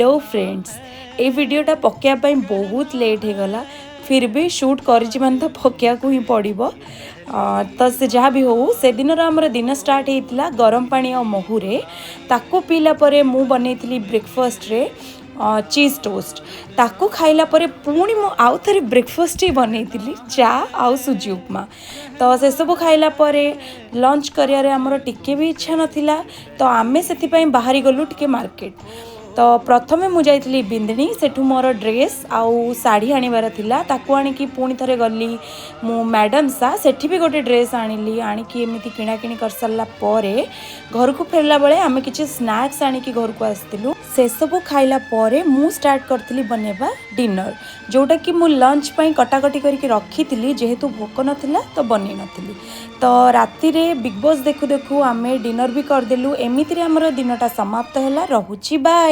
Hello friends, ये वीडियोटा पकाइबाई बहुत late हो गला। फिर भी शूट कर तो पकड़ा को ही पड़ो। तो से जहाँ भी हो से दिन आमर दिन स्टार्ट होता गरम पानी और महूरे ताको पीला परे मु बनई ब्रेकफास्ट रे चीज टोस्ट ताको खाइला परे पुणी मु आउ थे ब्रेकफास्ट ही बनई चा आउ सुजी उपमा। तो से सब खाइला परे लंच करिया रे हमर टिके भी इच्छा नथिला। तो आमे सेति पई बाहरी गलु टिके मार्केट। तो प्रथमे मु जाइली बिंदिनी सेठू मोर ड्रेस आउ साड़ी आनिबार थिला ताकू आनिकी पुणी थरे गली मु मैडम सा सेठी भी गोटे ड्रेस आनिली। आनिकी एमिति किणा किणी कर सारला परे घर को फेरला बेले आमे किछि स्नैक्स आनिकी घर को आस्तिलु। से सब खाइला परे मु स्टार्ट करथिली बनेबा डिनर, जोटा कि मु लंच पई कटाकटी करके रखी जेहेतु भोक नथिला तो बनै नथिली। तो राति रे बिग बॉस देखु देखु आमे डिनर भी करदेलु। एमिति रे हमर दिनटा समाप्त होला। रहुछि बाय।